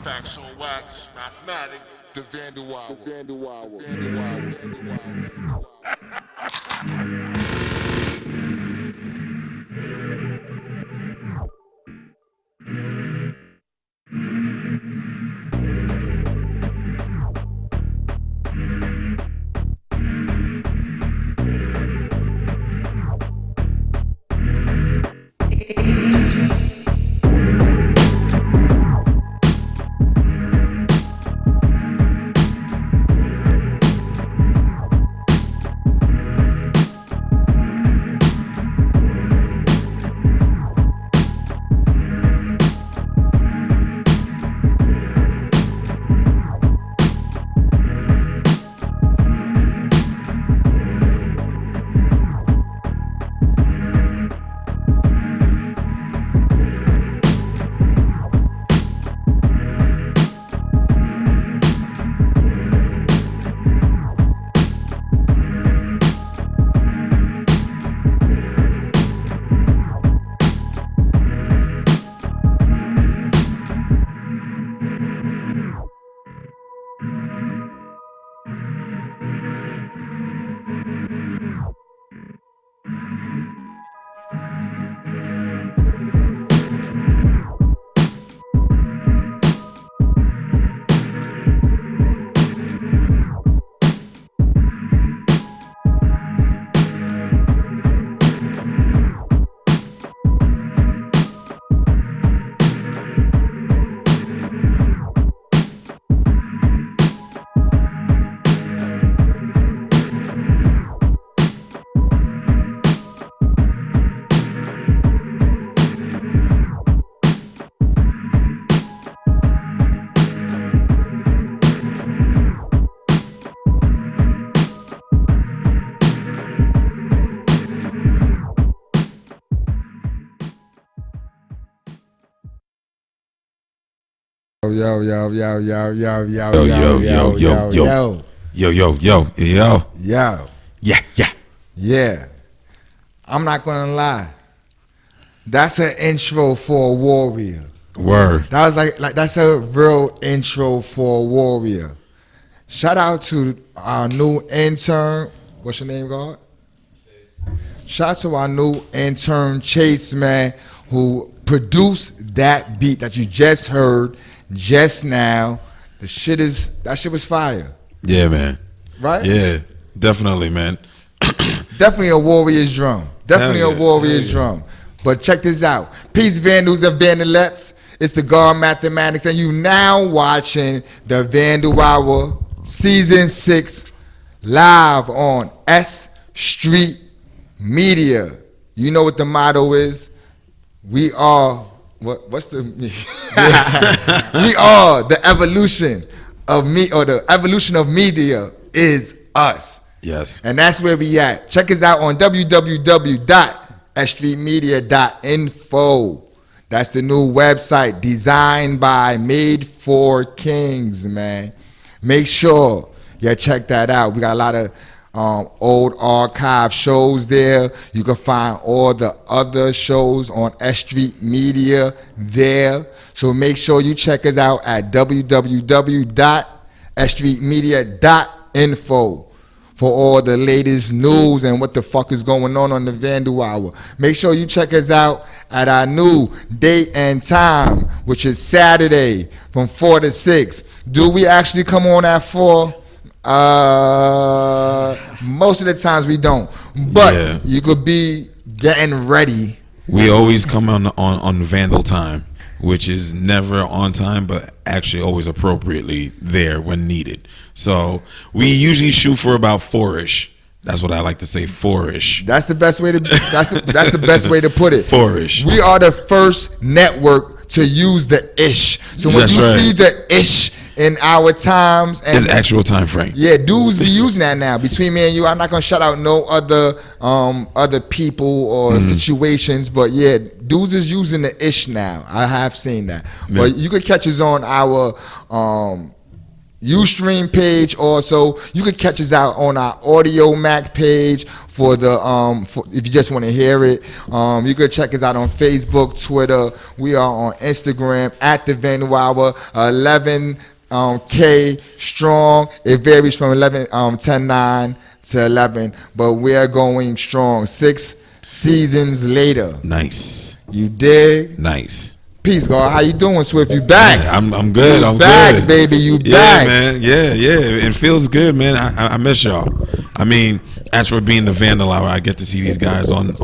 Facts on wax, mathematics. The Vandal Hour. Yo, yo, yo, yo, yo, yo, Yo, yo, yo, yo, yo, yo. Yo, yo, yo, yo. yo. Yeah, yeah. Yeah. I'm not gonna lie. That's an intro for a warrior. Word. That was like that's a real intro for a warrior. Shout out to our new intern. What's your name, God? Shout out to our new intern Chase, man, who produced that beat that you just heard just now. That shit was fire. Yeah, man. Right? Yeah, definitely, man. Definitely a warrior's drum. Definitely Hell a yeah. warrior's drum. But check this out. Peace, Vandals and Vandalettes. It's the God Mathematics, and you now watching the Vandal Hour Season 6 live on S.STREET Media. You know what the motto is. We are what's the we are the evolution of me, or the evolution of media is us. Yes. And that's where we at. Check us out on www.sstreetmedia.info. That's the new website designed by Made for Kings, man. Make sure you check that out. We got a lot of old archive shows there. You can find all the other shows on S Street Media there. So make sure you check us out at www.sstreetmedia.info for all the latest news and what the fuck is going on the Vandal Hour. Make sure you check us out at our new date and time, which is Saturday from 4 to 6. Do we actually come on at 4? Most of the times we don't, but Yeah. you could be getting ready. We always come on Vandal time, which is never on time, but actually always appropriately there when needed. So we usually shoot for about 4-ish. That's what I like to say, 4-ish. That's the best way to. That's the best way to put it. 4-ish. We are the first network to use the ish. So when That's you right. see the ish in our times, and It's actual time frame. yeah, dudes be using that now. Between me and you, I'm not gonna shout out no other people or situations, but yeah, dudes is using the ish now. I have seen that. Yeah. But you could catch us on our Ustream page. Also, you can catch us out on our Audio Mac page for the if you just want to hear it. You can check us out on Facebook, Twitter. We are on Instagram at the Vandal Hour 11 K strong. It varies from 10 9 to 11, but we are going strong. 6 seasons later. Nice. You dig? Nice. Peace, God. How you doing, Swift? You back? Yeah, I'm good. You I'm back, good, baby. You yeah, back, man. Yeah. It feels good, man. I miss y'all. I mean, as for being the Vandal Hour, I get to see these guys on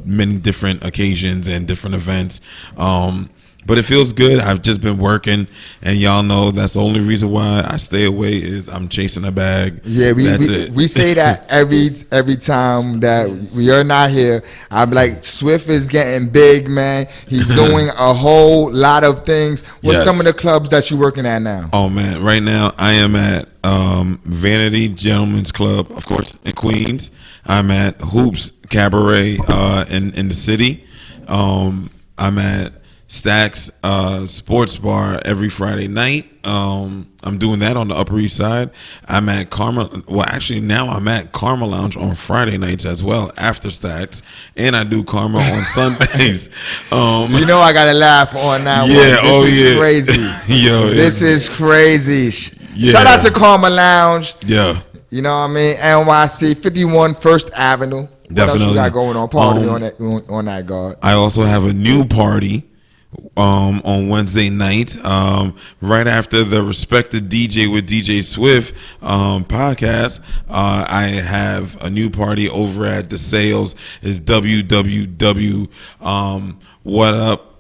many different occasions and different events. But it feels good. I've just been working, and y'all know that's the only reason why I stay away is I'm chasing a bag. Yeah, that's it. We say that every time that we are not here. I'm like, Swift is getting big, man. He's doing a whole lot of things. What's some of the clubs that you're working at now? Oh man, right now I am at Vanity Gentlemen's Club, of course, in Queens. I'm at Hoops Cabaret in the city. I'm at Stacks Sports Bar every Friday night. I'm doing that on the Upper East Side. I'm at Karma. Well, actually, now I'm at Karma Lounge on Friday nights as well after Stacks, and I do Karma on Sundays. You know I gotta laugh on that Yeah. one. This is crazy. Yo, this is crazy. Yeah. Shout out to Karma Lounge. Yeah. You know what I mean? NYC 51 First Avenue. What Definitely. else you got going on? Party on that guard. I also have a new party on Wednesday night, right after the Respected DJ with DJ Swift podcast. I have a new party over at the Sales. It's www. What up?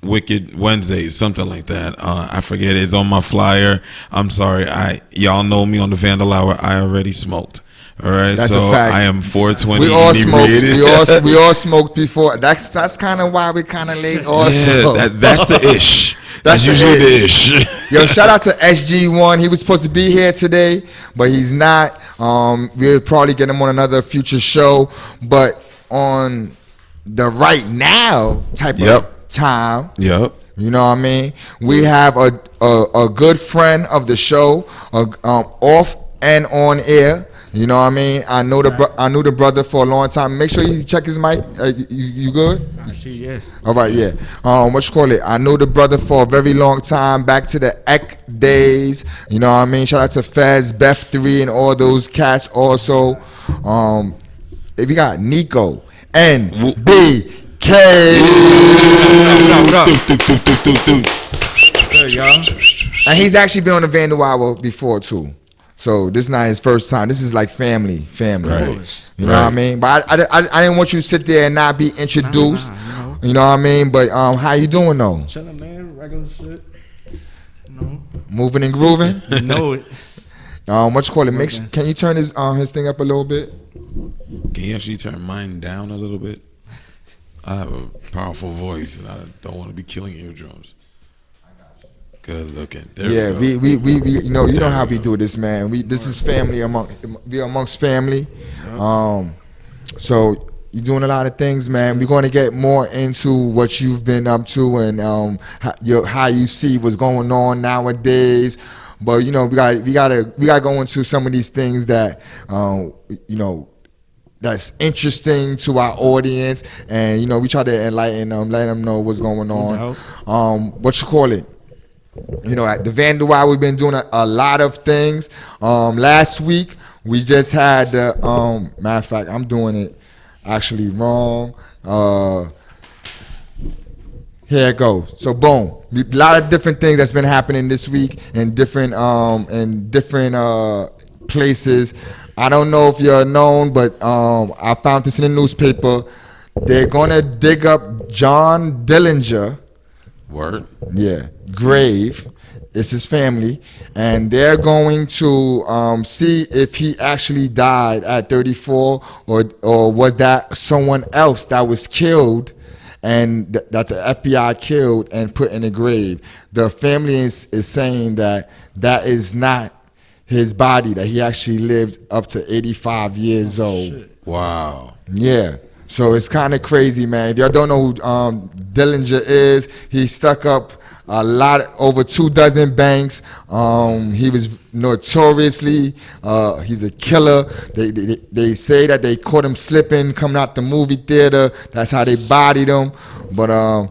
Wicked Wednesdays, something like that. I forget. It's on my flyer. I'm sorry. Y'all know me on the Vandal Hour. I already smoked. All right, that's so a fact. I am 420. We all inebriated. smoked. We all smoked before. That's kind of why we kind of late. Also, yeah, that's the ish. That's the usually the ish. Yo, shout out to SG1. He was supposed to be here today, but he's not. We'll probably get him on another future show. But on the right now type of time. Yep. You know what I mean? We have a good friend of the show, off and on air. You know what I mean? I knew the brother for a long time. Make sure you check his mic. You good? Yeah. All right, yeah. What you call it? I knew the brother for a very long time, back to the Eck days. You know what I mean? Shout out to Fez, Beth 3, and all those cats also. If you got Nico, NBK. What up? Good, y'all. And he's actually been on the Vandal Hour before too. So this is not his first time. This is like family. Right. You know what I mean? But I didn't want you to sit there and not be introduced. Nah, you know what I mean? But how you doing though? Chilling, man. Regular shit. No. Moving and grooving. You know it. What you call it? Can you turn his thing up a little bit? Can you actually turn mine down a little bit? I have a powerful voice, and I don't want to be killing eardrums. Good looking. There we you know how we do this, man. This is family amongst family. So you're doing a lot of things, man. We're going to get more into what you've been up to and how you see what's going on nowadays. But you know, we got to go into some of these things that you know, that's interesting to our audience, and you know, we try to enlighten them, let them know what's going on. What you call it? You know, at the Vandal Hour, we've been doing a lot of things. Last week, we just had the, matter of fact, I'm doing it actually wrong. Here it goes. So, boom. A lot of different things that's been happening this week in different places. I don't know if you're known, but I found this in the newspaper. They're going to dig up John Dillinger. Word. Yeah, grave. It's his family, and they're going to see if he actually died at 34, or was that someone else that was killed, and that the FBI killed and put in a grave. The family is saying that is not his body, that he actually lived up to 85 years old. Shit. Wow. Yeah. So it's kind of crazy, man. If y'all don't know who Dillinger is, he stuck up over 24 banks. He was notoriously, he's a killer. They say that they caught him slipping coming out the movie theater. That's how they bodied him. But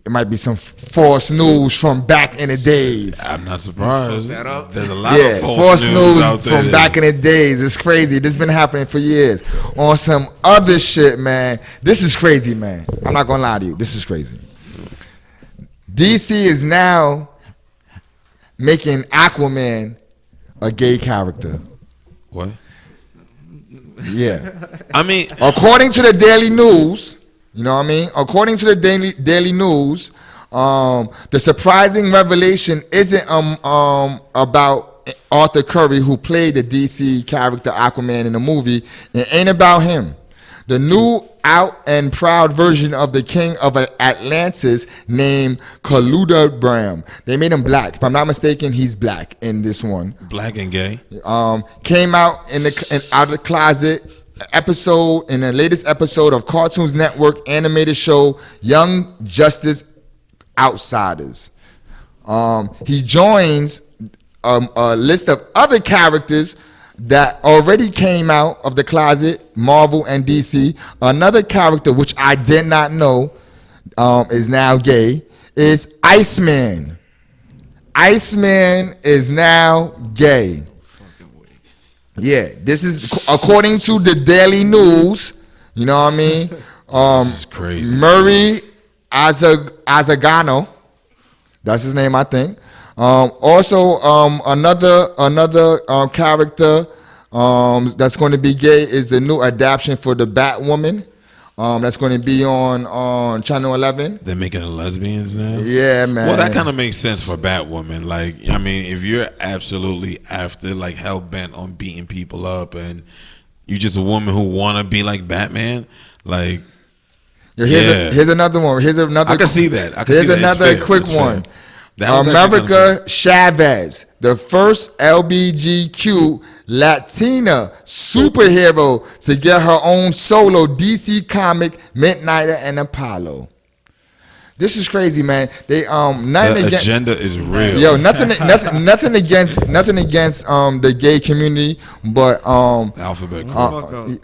it might be some false news from back in the days. I'm not surprised. There's a lot Yeah, of false news out there. from back in the days. It's crazy. This has been happening for years. On some other shit, man. This is crazy, man. I'm not gonna lie to you. This is crazy. DC is now making Aquaman a gay character. What? Yeah. I mean, According to the Daily News, you know what I mean? According to the Daily News, the surprising revelation isn't about Arthur Curry, who played the DC character Aquaman in the movie. It ain't about him. The new out and proud version of the King of Atlantis named Kaluda Bram. They made him black. If I'm not mistaken, he's black in this one. black and gay. Came out out of the closet episode in the latest episode of Cartoons Network animated show Young Justice Outsiders. He joins a list of other characters that already came out of the closet, Marvel and DC. Another character which I did not know is now gay is Iceman. Iceman is now gay. Yeah, this is according to the Daily News. You know what I mean? This is crazy. Murray Azagano, that's his name, I think. Also, another character that's going to be gay is the new adaptation for the Batwoman. That's going to be on Channel 11. They're making it lesbians now? Yeah, man. Well, that kind of makes sense for Batwoman. Like, I mean, if you're absolutely after, like, hell-bent on beating people up and you're just a woman who want to be like Batman, like, Here's another one. Here's another. I can see that. Here's another quick one. America Chavez, the first LGBTQ Latina superhero to get her own solo DC comic, Midnighter and Apollo. This is crazy, man. They nothing the against, agenda is real. Yo, nothing against the gay community, but Alphabet Crew.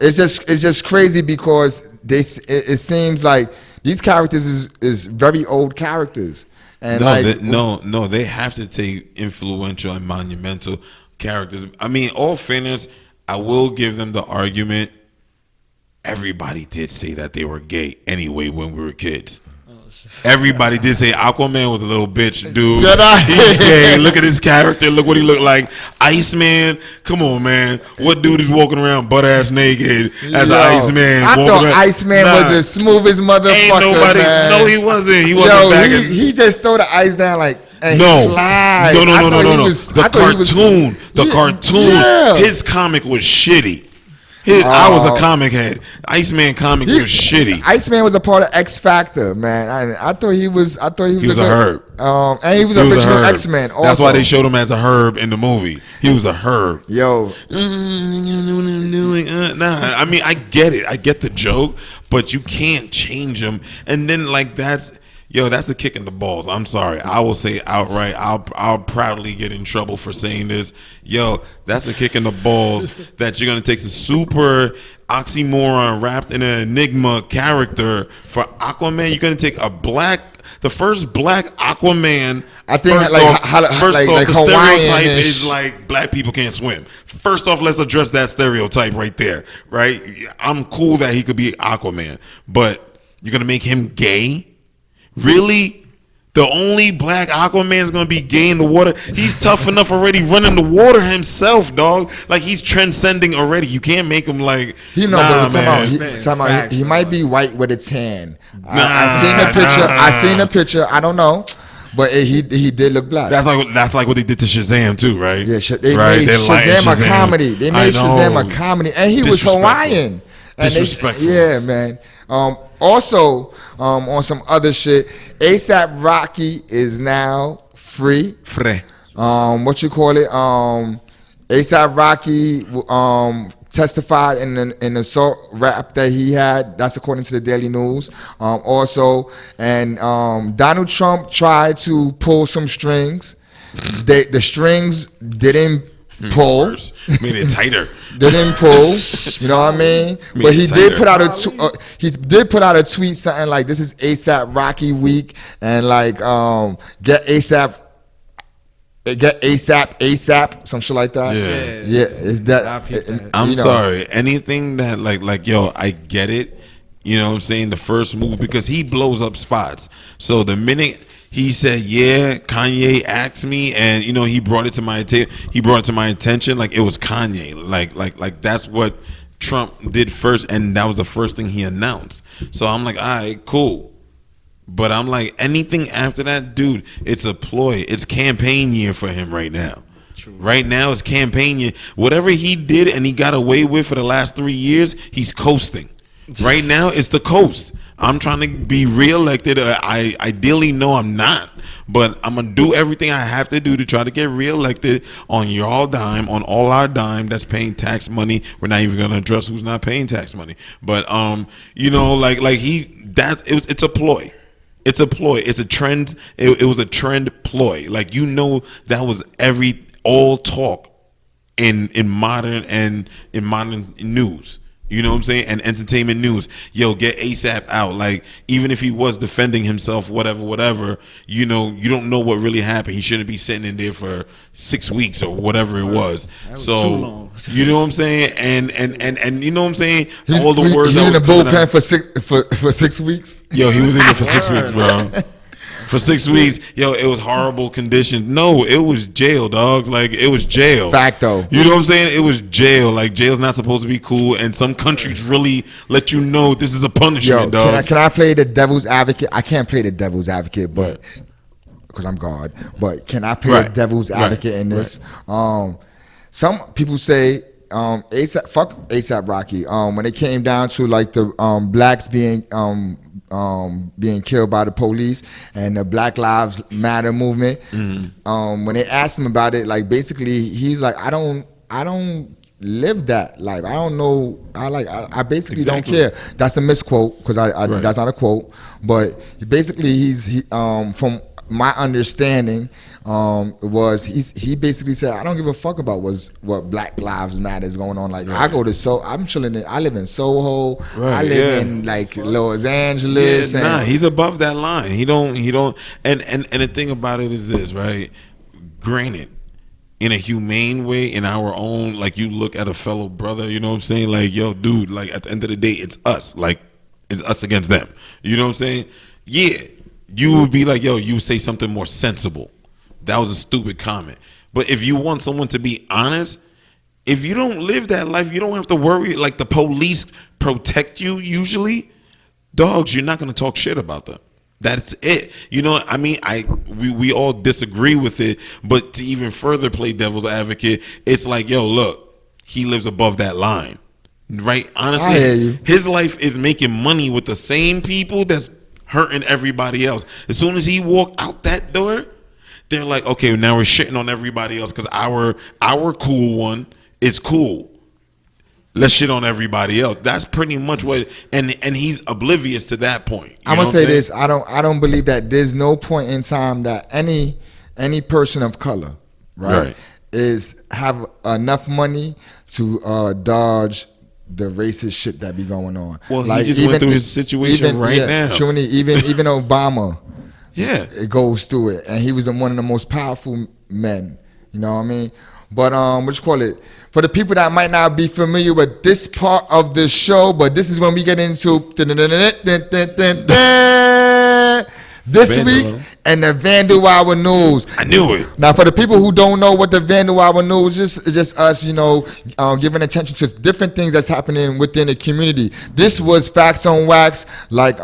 it's just crazy because it seems like these characters is very old characters. And no, they have to take influential and monumental characters. I mean, all fairness, I will give them the argument. Everybody did say that they were gay anyway when we were kids. Everybody did say Aquaman was a little bitch, dude. He's gay. Look at his character. Look what he looked like. Iceman. Come on, man. What dude is walking around butt ass naked as an Iceman? I thought Iceman was the smoothest motherfucker. Ain't nobody. Man. No, he wasn't. He wasn't. He just throw the ice down like. And no, slide. no. The cartoon. Yeah. His comic was shitty. I was a comic head. Iceman comics was shitty. Iceman was a part of X Factor, man. I thought he was. He was a herb. And he was original X-Men. Also. That's why they showed him as a herb in the movie. He was a herb. Yo, nah. I mean, I get it. I get the joke, but you can't change him. And then that's a kick in the balls. I'm sorry. I will say outright. I'll proudly get in trouble for saying this. Yo, that's a kick in the balls that you're gonna take the super oxymoron wrapped in an enigma character for Aquaman. You're gonna take the first black Aquaman. I think first off, the stereotype is like black people can't swim. First off, let's address that stereotype right there. Right? I'm cool that he could be Aquaman, but you're gonna make him gay? Really? The only black Aquaman is gonna be gay in the water? He's tough enough already running the water himself, dog. Like, he's transcending already. You can't make him like he might be white with a tan. I seen the picture. I don't know, but he did look black. That's like what they did to Shazam too, right? Yeah, they made Shazam a comedy. They made Shazam a comedy, and he was Hawaiian. Disrespectful. Yeah, man. Also, on some other shit, ASAP Rocky is now free. What you call it? ASAP Rocky testified in an assault rap that he had. That's according to the Daily News. Also, and Donald Trump tried to pull some strings. The strings didn't pull. Made it tighter. Didn't pull. You know what I mean? But he did put out a tweet something like, "This is ASAP Rocky week," and like get ASAP, some shit like that. Yeah. Is that? I'm sorry. Anything that like yo, I get it. You know what I'm saying? The first move, because he blows up spots. So the minute he said, "Yeah, Kanye asked me," and you know he brought it to my attention, like it was Kanye. Like that's what Trump did first, and that was the first thing he announced. So I'm like, all right, cool. But I'm like, anything after that, dude, it's a ploy. It's campaign year for him right now. True. Right now, it's campaign year. Whatever he did and he got away with for the last 3 years, he's coasting. Right now, it's the coast. I'm trying to be reelected. I ideally know I'm not, but I'm gonna do everything I have to do to try to get reelected on y'all dime, on all our dime that's paying tax money. We're not even gonna address who's not paying tax money, but you know, it's a ploy. It's a ploy. It's a trend. It was a trend ploy. Like, you know, that was all talk in modern news. You know what I'm saying? And entertainment news. Yo, get ASAP out. Like, even if he was defending himself, whatever, you know, you don't know what really happened. He shouldn't be sitting in there for 6 weeks or whatever it was. So, you know what I'm saying? And you know what I'm saying? All the words he's in the bullpen for 6 weeks. Yo, he was in there for 6 weeks, bro. For 6 weeks, yo, it was horrible conditions. No, it was jail, dog. Like, it was jail. Fact, though. You know what I'm saying? It was jail. Like, jail's not supposed to be cool, and some countries really let you know this is a punishment, dog. Can I play the devil's advocate? I can't play the devil's advocate, but because I'm God. But can I play the devil's advocate in this? Some people say fuck ASAP Rocky. When it came down to like the blacks being killed by the police and the Black Lives Matter movement. When they asked him about it, like basically he's like, I don't live that life. I don't know. I basically don't care. That's a misquote because that's not a quote. But basically he from my understanding he basically said, I don't give a fuck about what Black Lives Matter is going on. Like, I go to I'm chilling I live in Soho. I live in like Los Angeles. He's above that line. He don't and the thing about it is this, right? Granted, in a humane way, in our own, like, you look at a fellow brother, you know what I'm saying? Like, yo, dude, like, at the end of the day, it's us. Like, it's us against them. You know what I'm saying? Yeah. You would be like, yo, you say something more sensible. That was a stupid comment. But if you want someone to be honest, if you don't live that life, you don't have to worry. Like, the police protect you usually. Dogs, you're not going to talk shit about them. That's it. You know, I mean, we all disagree with it, but to even further play devil's advocate, it's like, yo, look, he lives above that line. Right? Honestly, his life is making money with the same people that's hurting everybody else. As soon as he walked out that door, they're like, okay, now we're shitting on everybody else because our cool one is cool. Let's shit on everybody else. That's pretty much what, and he's oblivious to that point. I'm gonna say this: I don't believe that there's no point in time that any person of color, right, is have enough money to dodge the racist shit that be going on. Well, like, he just went through his situation now. Even Obama, it goes through it, and he was one of the most powerful men. You know what I mean? But what you call it? For the people that might not be familiar with this part of the show, but this is when we get into this week and the Vandal Hour News. I knew it. Now, for the people who don't know what the Vandal Hour News is, it's just us, you know, giving attention to different things that's happening within the community. This was Facts on Wax, like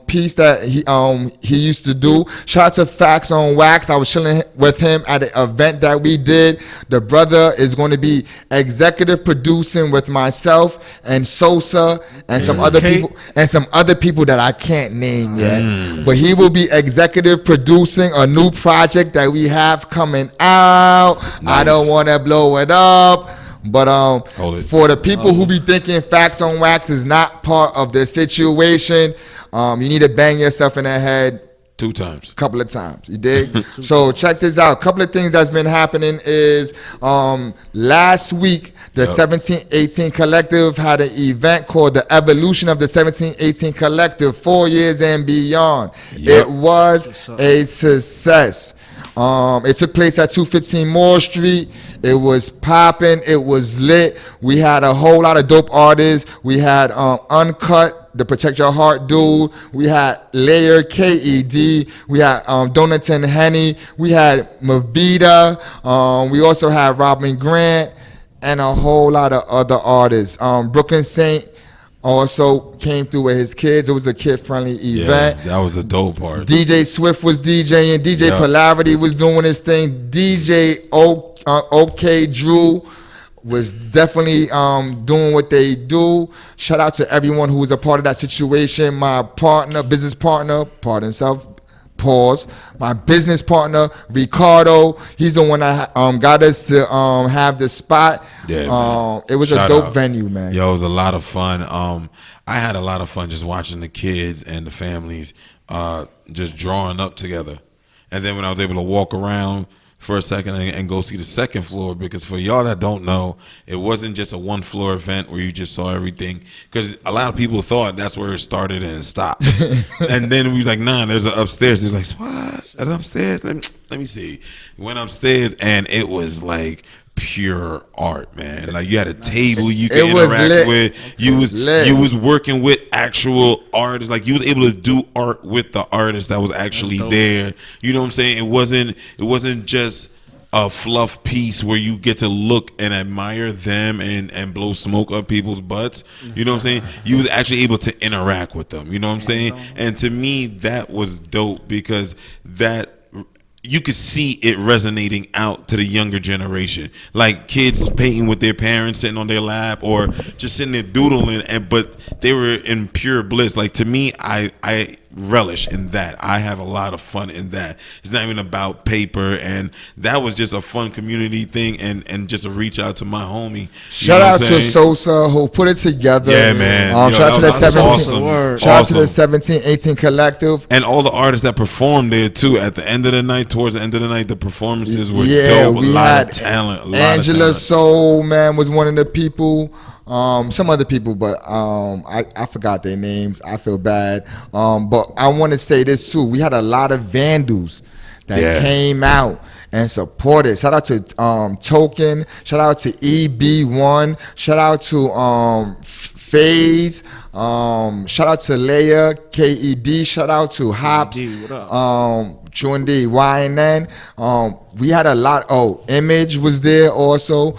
piece that he used to do. Shout out to Facts on Wax. I was chilling with him at an event that we did. The brother is going to be executive producing with myself and Sosa and some other people that I can't name yet. But he will be executive producing a new project that we have coming out. Nice. I don't want to blow it up, But Hold it. for the people who be thinking Facts on Wax is not part of the situation, you need to bang yourself in the head 2 times. a couple of times. You dig? So check this out. A couple of things that's been happening is last week the 1718 Collective had an event called the Evolution of the 1718 Collective, 4 years and beyond. Yep. It was a success. It took place at 215 Moore Street. It was popping. It was lit. We had a whole lot of dope artists. We had Uncut, the Protect Your Heart dude. We had Layer KED. We had Donaton Henny. We had Mavita. We also had Robin Grant and a whole lot of other artists. Brooklyn Saint also came through with his kids. It was a kid-friendly event. Yeah, that was a dope part. DJ Swift was DJing. DJ Polarity was doing his thing. DJ OK Drew was definitely doing what they do. Shout out to everyone who was a part of that situation. My partner, business partner, pardon himself, pause. My business partner, Ricardo, he's the one that got us to have the spot. Yeah, it was Shout a dope out. venue, man. Yo, it was a lot of fun. I had a lot of fun just watching the kids and the families just drawing up together. And then when I was able to walk around for a second and go see the second floor, because for y'all that don't know, it wasn't just a 1-floor event where you just saw everything, because a lot of people thought that's where it started and it stopped. And then we was like, nah, there's an upstairs. They're like, what? An upstairs? Let me see. Went upstairs and it was like pure art, man. Like you had a table you could interact with. You was working with actual artists. Like you was able to do art with the artist that was actually there. You know what I'm saying? It wasn't just a fluff piece where you get to look and admire them and blow smoke up people's butts. You know what I'm saying? You was actually able to interact with them. You know what I'm saying? And to me, that was dope, because that you could see it resonating out to the younger generation, like kids painting with their parents sitting on their lap or just sitting there doodling, but they were in pure bliss. Like to me, I relish in that. I have a lot of fun in that. It's not even about paper, and that was just a fun community thing and just a reach out to my homie. Shout out to Sosa who put it together. Yeah, man. Shout out to the 17. Awesome. Shout out to the 1718 Collective and all the artists that performed there too. At the end of the night, towards the end of the night, the performances were dope. A lot of talent. Angela Soul, man, was one of the people. Some other people, but I forgot their names. I feel bad. But I want to say this too. We had a lot of Vandals that came out and supported. Shout out to Token. Shout out to EB1. Shout out to FaZe. Shout out to Leia KED. Shout out to Hops. Chundi YNN. We had a lot. Image was there also.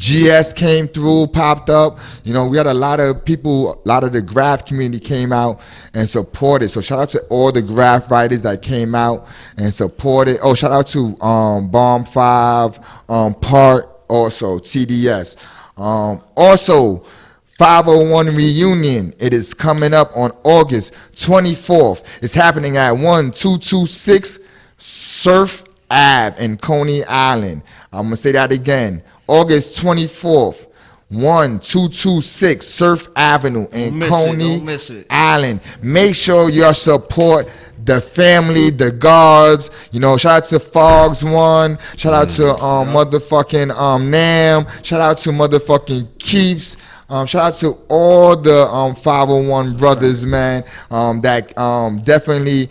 GS came through, popped up. You know, we had a lot of people, a lot of the graph community came out and supported. So shout out to all the graph writers that came out and supported. Oh, shout out to Bomb 5, Part, also TDS. Also, 501 reunion. It is coming up on August 24th. It's happening at 1226 Surf Ave in Coney Island. I'm going to say that again. August 24th, 1226 Surf Avenue in Coney Island. Make sure you support the family, the guards. You know, shout out to Fogs One. Shout out to motherfucking Nam. Shout out to motherfucking Keeps. Shout out to all the 501 brothers, man, that definitely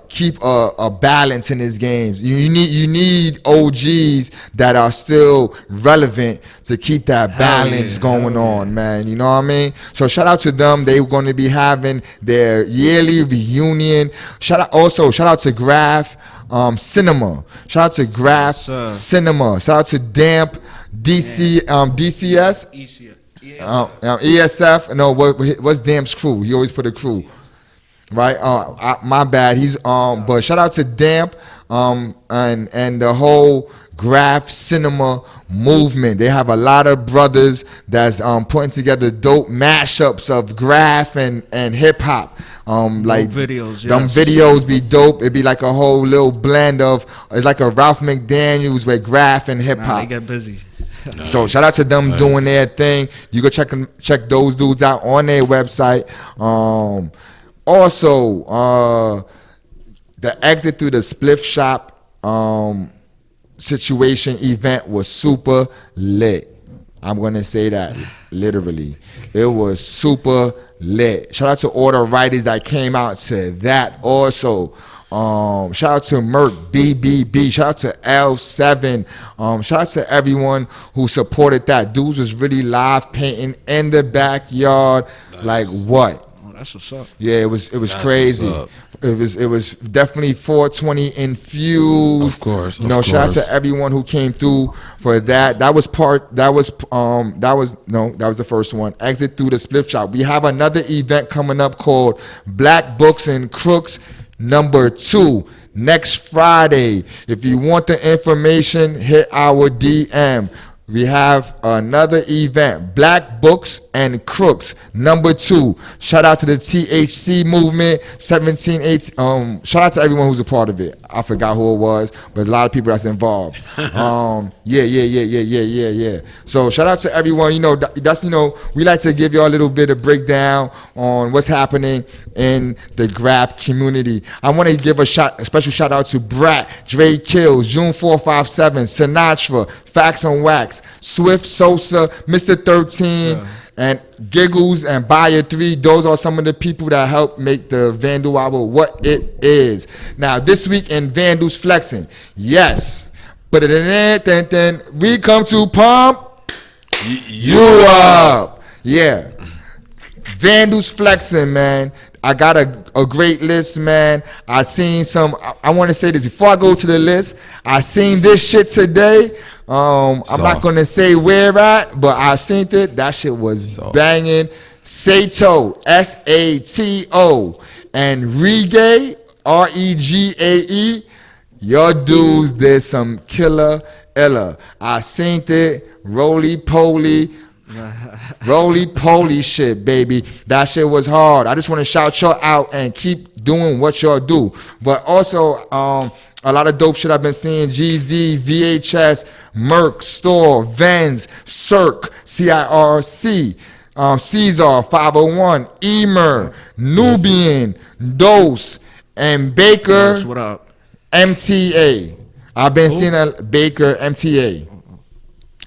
keep a balance in these games. You need OGs that are still relevant to keep that balance going on, man. You know what I mean? So shout out to them. They're going to be having their yearly reunion. Shout out to Graph Cinema. Shout out to Graph Cinema. Shout out to Damp DCS. ESF. No, what's Damp's crew? He always put a crew, right? My bad. He's but shout out to Damp and the whole Graph Cinema movement. They have a lot of brothers that's putting together dope mashups of graph and hip hop. Like videos, them videos be dope. It'd be like a whole little blend of, it's like a Ralph McDaniels with graph and hip hop. They get busy. So shout out to them doing their thing. You go check those dudes out on their website. Also, the exit through the spliff shop situation event was super lit. I'm gonna say that literally. It was super lit. Shout out to all the writers that came out to that also. Shout out to Merc BBB. Shout out to L7. Shout out to everyone who supported that. Dudes was really live painting in the backyard. Nice. Like what? Oh, that's what's up. Yeah, it was crazy. It was definitely 420 infused. Of course. You know, shout out to everyone who came through for that. That was the first one. Exit through the split shop. We have another event coming up called Black Books and Crooks #2 next Friday. If you want the information, hit our DM. We have another event, Black Books and Crooks #2. Shout out to the THC movement, 1718. Shout out to everyone who's a part of it. I forgot who it was, but a lot of people that's involved. Yeah. So shout out to everyone. You know, that's, you know, we like to give you a little bit of breakdown on what's happening in the graph community. I want to give a special shout out to Brat, Dre Kills, June 457, Sinatra, Facts on Wax, Swift Sosa, Mr. 13, and Giggles and Buyer 3. Those are some of the people that helped make the Vandal Hour what it is. Now, this week in Vandals Flexing, yes, but then we come to pump you up. Yeah. Vandals Flexing, man. I got a great list, man. I seen some. I want to say this before I go to the list. I seen this shit today. I'm not gonna say where at, but I seen it. That shit was banging. Sato, Sato, and Reggae, Regae. Your dudes did some killer ella. I seen it. Roly poly shit, baby. That shit was hard. I just want to shout y'all out and keep doing what y'all do. But also, a lot of dope shit I've been seeing. GZ, VHS, Merc, Store, Vans, Cirque, CIRC, Caesar, 501, Emer, Nubian, Dose, and Baker. Dose, what up? MTA. I've been seeing a Baker MTA.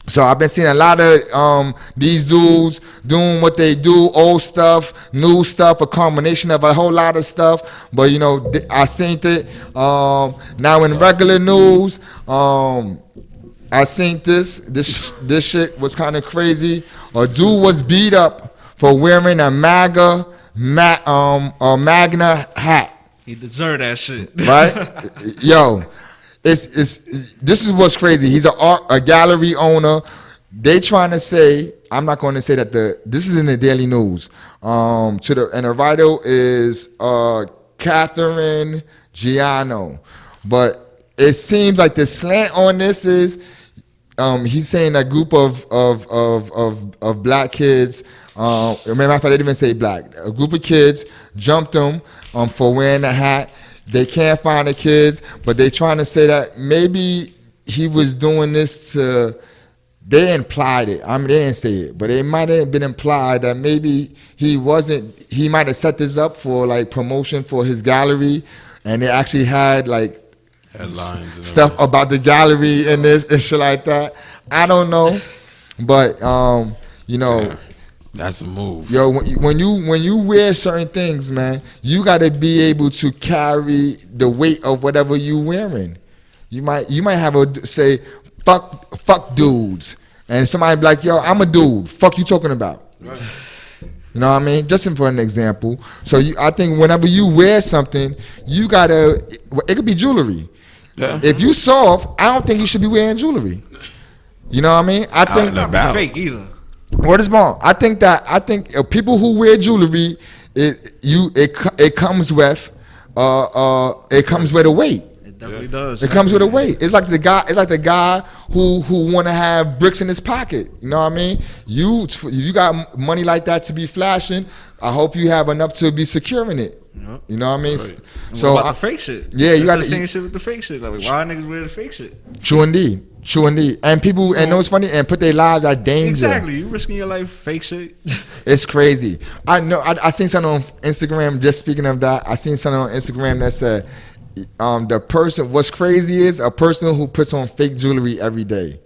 So I've been seeing a lot of these dudes doing what they do, old stuff, new stuff, a combination of a whole lot of stuff. But, you know, I seen it. Now in regular news, I seen this shit was kind of crazy. A dude was beat up for wearing a Magna hat. He deserved that shit. Right? Yo. This is what's crazy. He's a gallery owner. They trying to say, I'm not going to say that this is in the Daily News. And the writer is Catherine Giano. But it seems like the slant on this is he's saying a group of black kids. Matter of fact, they didn't even say black. A group of kids jumped him for wearing a hat. They can't find the kids, but they trying to say that maybe he was doing this to. They implied it. I mean, they didn't say it, but it might have been implied that maybe he wasn't. He might have set this up for like promotion for his gallery, and they actually had like headlines and stuff about the gallery and this and shit like that. I don't know, but you know. Yeah. That's a move. Yo, when you wear certain things, man, you got to be able to carry the weight of whatever you wearing. You might have a say, fuck dudes, and somebody be like, yo, I'm a dude. Fuck you talking about? Right. You know what I mean? Just for an example. So I think whenever you wear something, you gotta. It could be jewelry. Yeah. If you soft, I don't think you should be wearing jewelry. You know what I mean? I think not fake either. What is wrong? I think people who wear jewelry, it comes with a weight. It definitely does. It comes with a weight. It's like the guy who want to have bricks in his pocket. You know what I mean? You got money like that to be flashing. I hope you have enough to be securing it. Yep. You know what I mean? Right. So what about the fake shit? yeah, you got got the same shit with the fake shit. Like, why niggas wear the fake shit? True indeed. And people, and know what's funny? And put their lives at danger. Exactly. You risking your life, fake shit. It's crazy. I know. I seen something on Instagram. Just speaking of that, I seen something on Instagram that said, the person. What's crazy is a person who puts on fake jewelry every day.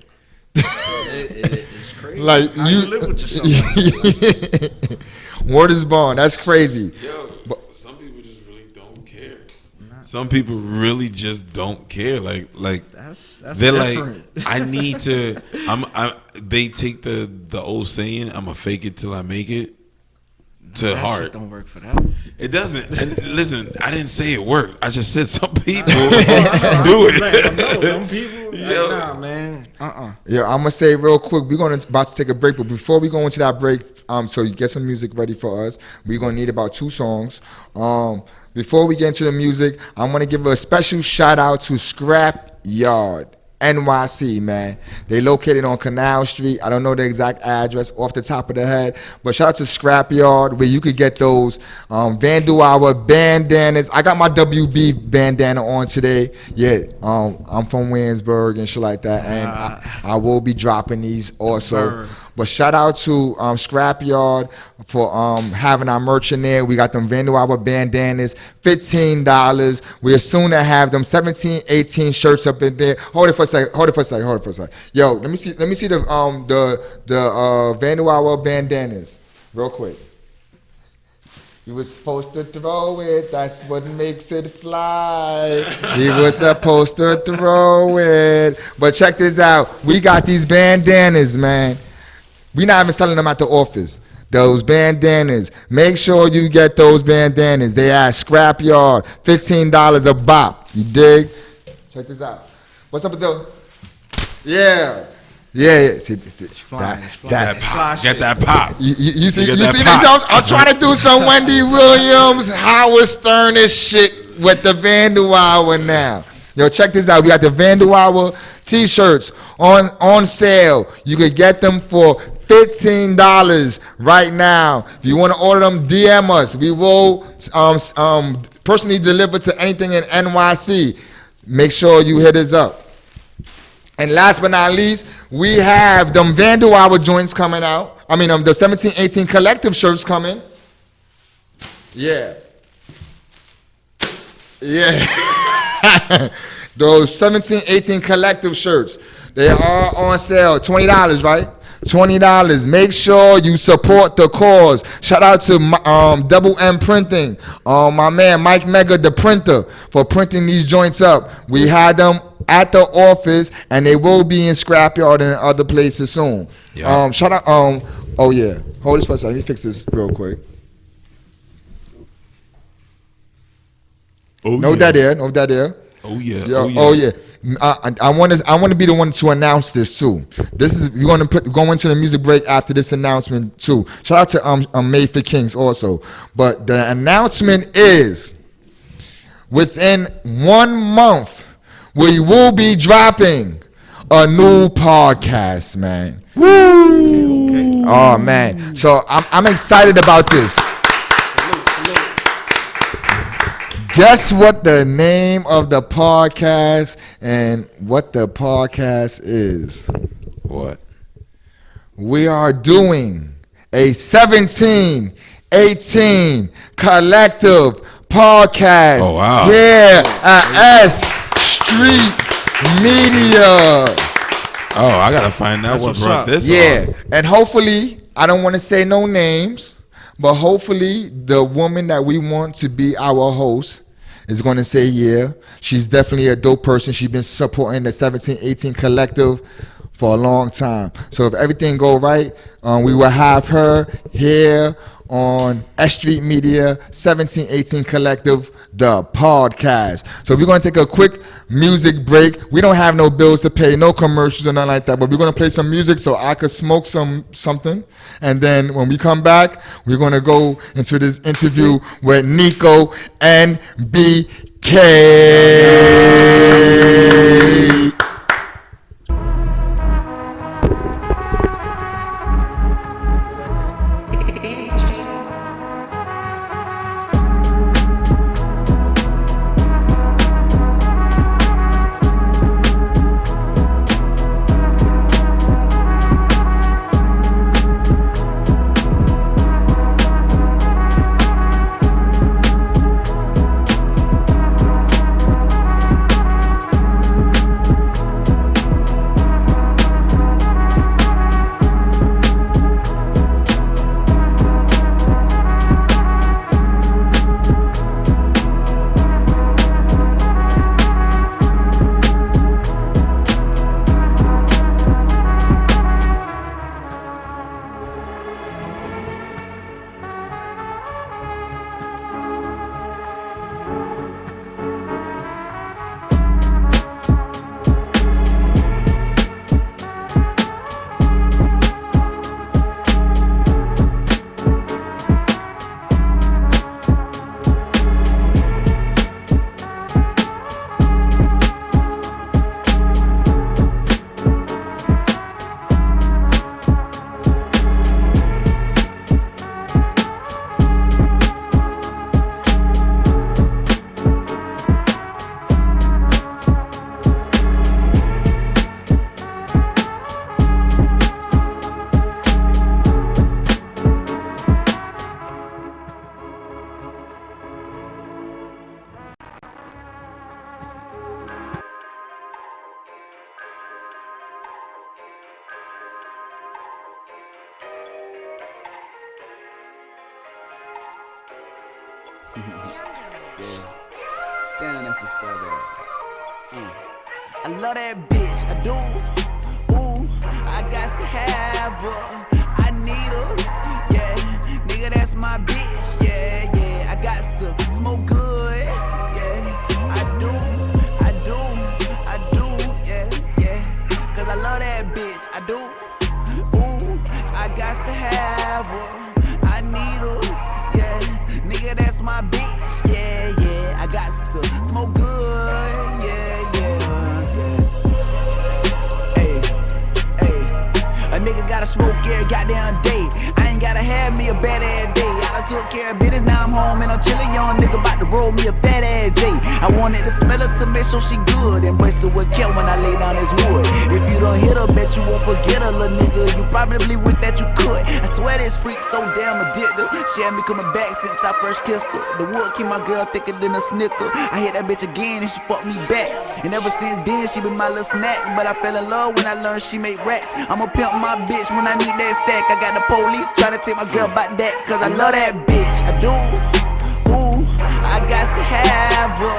It's crazy. Like How you live with yourself. Word is born. That's crazy. Yo, some people just really don't care. Some people really just don't care. Like That's they're different. like, I need to. They take the old saying, "I'ma fake it till I make it," to that heart. shit don't work for that. It doesn't. And listen, I didn't say it worked. I just said some people do it. Some people, Yo. nah, man. Yeah, I'm gonna say real quick. We're about to take a break, but before we go into that break, so you get some music ready for us. We're gonna need about 2 songs. Before we get into the music, I'm gonna give a special shout out to Scrap Yard NYC, man. They located on Canal Street. I don't know the exact address off the top of the head, but shout out to Scrap Yard where you could get those Vandal Hour bandanas. I got my WB bandana on today. Yeah, I'm from Williamsburg and shit like that, and I will be dropping these also. But shout out to Scrap Yard for having our merch in there. We got them Vandal Hour bandanas, $15. We're soon to have them 17, 18 shirts up in there. Hold it for a second. Yo, let me see the Vandal Hour bandanas real quick. You were supposed to throw it, that's what makes it fly. You were supposed to throw it. But check this out. We got these bandanas, man. We not even selling them at the office. Those bandanas. Make sure you get those bandanas. They at Scrap Yard. $15 a bop. You dig? Check this out. What's up with the... Yeah. See, That pop. Get that pop. You see get me? that pop. I'm trying to do some Wendy Williams, Howard Stern shit with the Vandal Hour now. Yo, check this out. We got the Vandal Hour t-shirts on sale. You could get them for $15 right now. If you want to order them, DM us. We will personally deliver to anything in NYC. Make sure you hit us up. And last but not least, we have them Vandal Hour joints coming out. I mean, the 17-18 collective shirts coming. Yeah. Those 17-18 collective shirts. They are on sale. $20, right? $20. Make sure you support the cause. Shout out to Double M Printing. My man Mike Mega, the printer, for printing these joints up. We had them at the office, and they will be in Scrapyard and other places soon. Yeah. Shout out. Oh yeah. Hold this for a second. Let me fix this real quick. Know that there. Oh yeah. Oh yeah. I want to be the one to announce this too. This is we're going to go into the music break after this announcement too. Shout out to Made for Kings also. But the announcement is within 1 month we will be dropping a new podcast, man. Woo! Okay. Oh man. So I'm excited about this. Guess what the name of the podcast and what the podcast is? What? We are doing a 17-18 collective podcast. Oh, wow. Here at S.STREET Media. Oh, I gotta find out what brought this on. And hopefully, I don't want to say no names, but hopefully the woman that we want to be our host is going to say yeah. She's definitely a dope person. She's been supporting the 17-18 collective for a long time. So if everything go right, we will have her here on S.STREET Media 17-18 Collective, the podcast. So we're going to take a quick music break. We don't have no bills to pay, no commercials or nothing like that, but we're going to play some music so I could smoke something. And then when we come back, we're going to go into this interview with Nico and BK. Yeah. Damn, that's a fat ass. I love that bitch, I do. Ooh, I got to have her. I need her. Yeah, nigga, that's my bitch. Yeah, yeah. I got to smoke good. Yeah, I do. Yeah, yeah. Cause I love that bitch, I do. Ooh, I got to have her. I need her. Yeah, nigga, that's my bitch. Yeah, yeah. I got to smoke good. Yeah, yeah. A nigga gotta smoke every goddamn day. I ain't gotta have me a bad ass day. I done took care of business, now I'm home and I'm chillin'. Young nigga about to roll me a fat ass J. I wanted to smell her to make sure she good. Embrace her with care when I lay down this wood. If you don't hit her, bet you won't forget her, little nigga. You probably wish that you could. I swear this freak so damn addictive. She had me coming back since I first kissed her. The wood keep my girl thicker than a snicker. I hit that bitch again and she fucked me back. And ever since then she been my little snack. But I fell in love when I learned she made racks. I'ma pimp my bitch when I need that stack. I got the police tryna take my girl back that. Cause I love that bitch, I do. Ooh, I got to have her.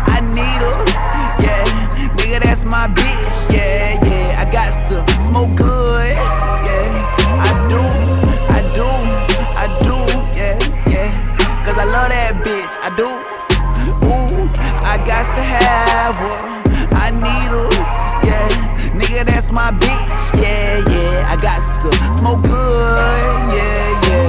I need her. Yeah, nigga, that's my bitch. Yeah, yeah, I got to smoke good. Yeah, I do. Yeah, yeah. Cause I love that bitch, I do. Ooh, I got to have her. I need her. Yeah, nigga, that's my bitch. Yeah, yeah, I got to smoke good. Yeah, yeah.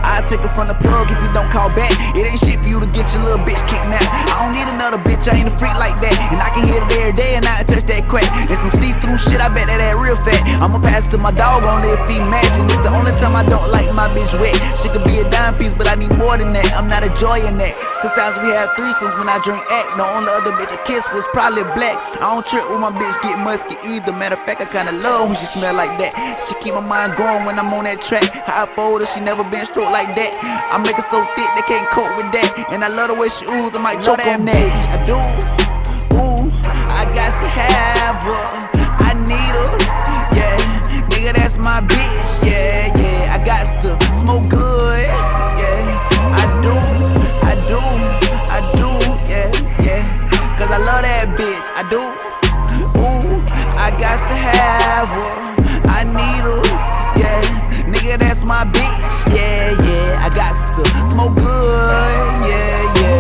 I take it from the plug if you don't call back. It ain't shit for you to get your little bitch kidnapped. I don't need another bitch, I ain't a freak like that. And I can hit it every day and I touch that crack. And some see-through shit, I bet that real fat. I'ma pass it to my dog only if he matching. It's the only time I don't like my bitch wet. She could be a dime piece, but I need more than that. I'm not enjoying that. Sometimes we have threesomes when I drink act. The only other bitch I kissed was probably black. I don't trip when my bitch get musky either. Matter of fact, I kinda love when she smell like that. She keep my mind going when I'm on that track. How I fold her, she never been stroked like that. I make her so thick they can't cope with that. And I love the way she ooze, I might choke on that. I do. Ooh, I got to have her. I need her. Yeah, nigga, that's my bitch. Yeah, yeah, I got to smoke good. Yeah, I do. Yeah, yeah. Cause I love that bitch, I do. Ooh, I got to have her. I need her. Yeah, nigga, that's my bitch. Yeah, yeah, I got to smoke good. Yeah, yeah.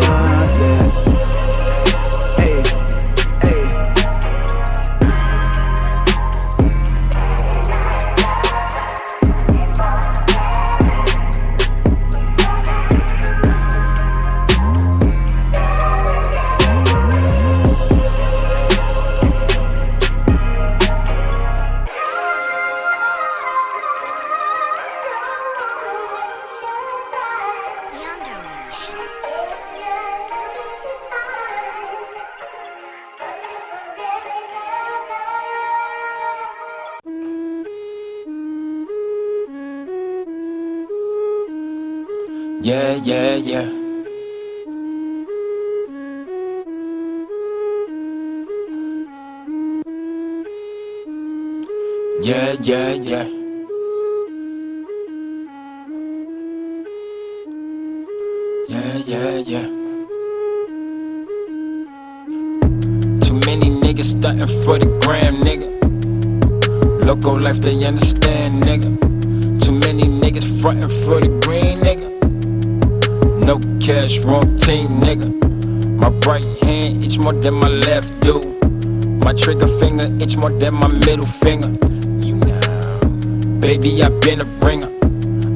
Yeah, yeah, yeah. Yeah, yeah, yeah. Yeah, yeah, yeah. Too many niggas stuntin' for the gram, nigga. Loco life, they understand, nigga. Too many niggas frontin' for the green, nigga. No cash, wrong team, nigga. My right hand itch more than my left do. My trigger finger itch more than my middle finger. You know, baby, I been a bringer.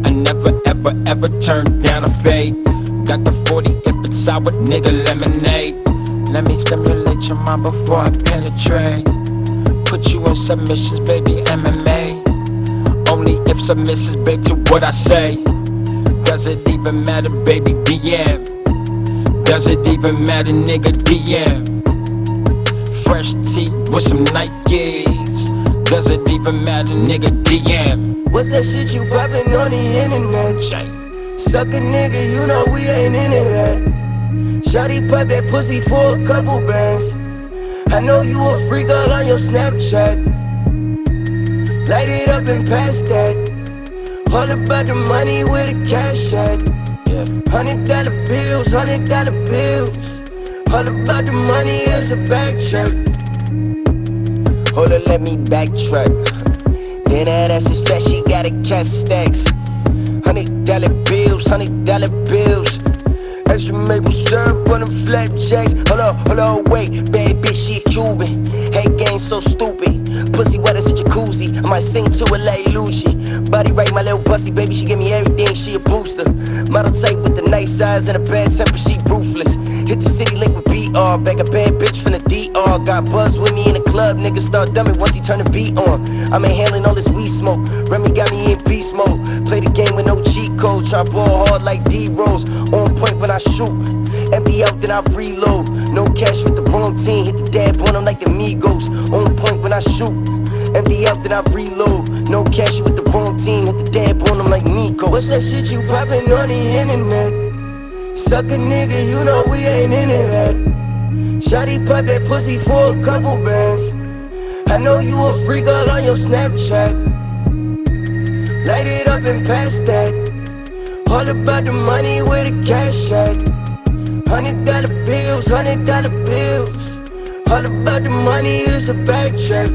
I never, ever, ever turn down a fade. Got the 40 if it's sour, nigga, lemonade. Let me stimulate your mind before I penetrate. Put you in submissions, baby, MMA. Only if submissions, babe, to what I say. Does it even matter, baby, DM? Does it even matter, nigga, DM? Fresh tee with some Nikes. Does it even matter, nigga, DM? What's that shit you poppin' on the internet? Suck a nigga, you know we ain't into that. Shawty pop that pussy for a couple bands. I know you a freak all on your Snapchat. Light it up and pass that. All about the money with a cash at. $100 bills, $100 bills. All about the money is a back check. Hold on, let me backtrack. Then that ass is fat, she got a cash stacks. $100 bills, $100 bills. Extra maple syrup on them flapjacks. Hold on, wait, bad bitch, she a Cuban. Hey, game so stupid. Pussy wet as a jacuzzi. I might sing to it like Lucci. Body right, my little busty baby, she give me everything, she a booster. Model type with the nice eyes and a bad temper, she ruthless. Hit the city link with BR, bag a bad bitch from the DR. Got Buzz with me in the club, niggas start dumbing once he turn the beat on. I'm inhaling all this weed smoke, Remy got me in beast mode. Play the game with no cheat code, try ball hard like D-Rose. On point when I shoot, empty out then I reload. No cash with the wrong team, hit the dab on them like the Migos. On point when I shoot, empty out then I reload. No cash with the wrong team, hit the dab on them like Nico. What's that shit you poppin' on the internet? Suck a nigga, you know we ain't into that. Shawty pop that pussy for a couple bands. I know you a freak all on your Snapchat. Light it up and pass that. All about the money with a cash at. $100 bills, $100 bills. All about the money is a back check.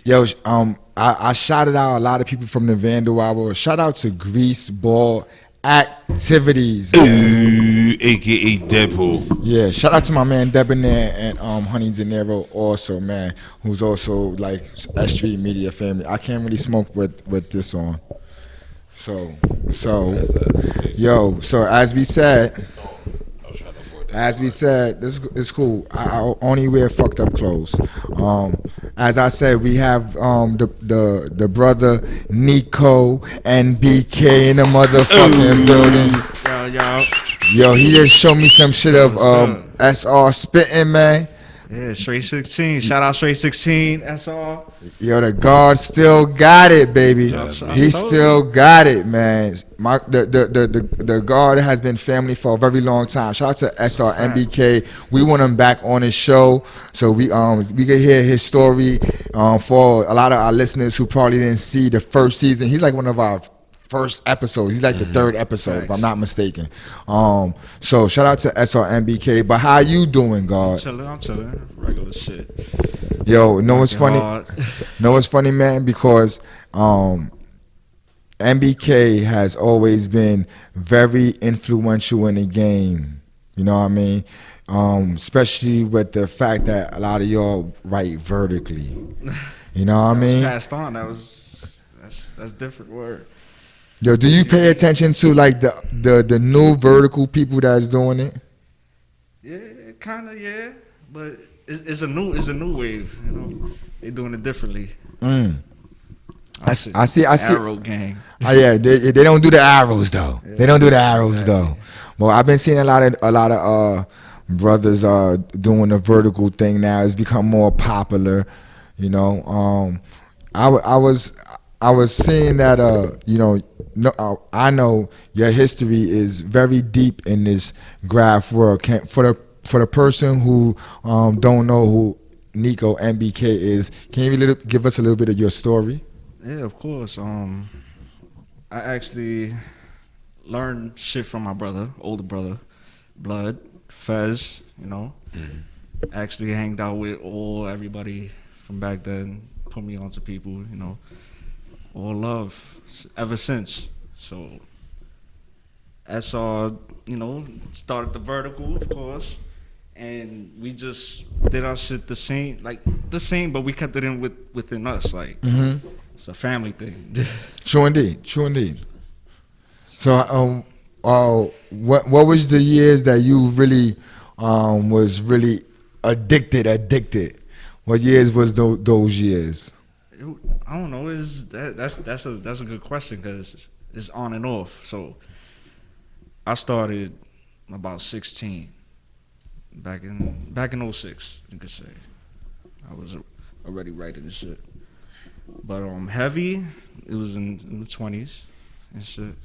Yo, I shouted out a lot of people from the Vandal hour. Shout out to Grease, Ball, activities. Ooh, aka Deadpool. Yeah, shout out to my man Debonair and Honey De Niro also, man, who's also like S.STREET Media family. I can't really smoke with this on. So yo, so as we said, this is cool. I only wear fucked up clothes. As I said, we have the brother Nico and BK in the motherfucking building. Yo, he just showed me some shit of SR spitting, man. Yeah, Straight 16. Shout out Straight 16, SR. Yo, the guard still got it, baby. He still got it, man. The guard has been family for a very long time. Shout out to SR MBK. We want him back on his show so we can hear his story. For a lot of our listeners who probably didn't see the first season, he's like one of our first episodes. He's like the third episode, if I'm not mistaken. So shout out to SRMBK. But how you doing, God? I'm chilling. Regular shit. Yo, know what's funny? Know what's funny, man? Because MBK has always been very influential in the game. You know what I mean? Especially with the fact that a lot of y'all write vertically. You know what I mean? Passed on. That's different word. Yo, do you pay attention to like the new vertical people that's doing it? Yeah, kind of, yeah. But it's a new wave. You know, they doing it differently. I see. Arrow gang. Oh yeah, they don't do the arrows though. Yeah, they don't do the arrows though. Well, I've been seeing a lot of brothers doing the vertical thing now. It's become more popular. You know, I was saying that I know your history is very deep in this graph world. For the person who don't know who Nico MBK is, can you give us a little bit of your story? Yeah, of course. I actually learned shit from my brother, older brother, Blood, Fez. You know, actually hanged out with everybody from back then. Put me onto people. You know. All love ever since. So SR, started the vertical, of course, and we just did our shit the same, but we kept it in within us, like it's a family thing. True indeed. So, what was the years that you really was really addicted? What years was those years? I don't know. That's a good question because it's on and off. So I started about 16, back in 06, you could say. I was already writing this shit. But heavy, it was in the 20s and shit.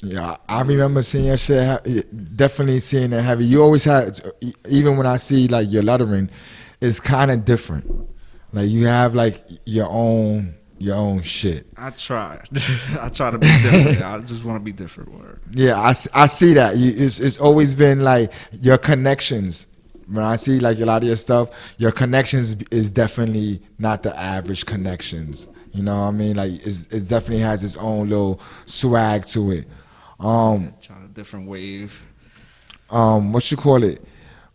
Yeah, I remember seeing your shit. Definitely seeing it heavy. You always had, even when I see like your lettering, it's kind of different. Like you have like your own shit. I try to be different. I just want to be different. Word. Yeah, I see that. It's always been like your connections. When I see like a lot of your stuff, your connections is definitely not the average connections. You know what I mean? Like it definitely has its own little swag to it. Trying a different wave. What you call it?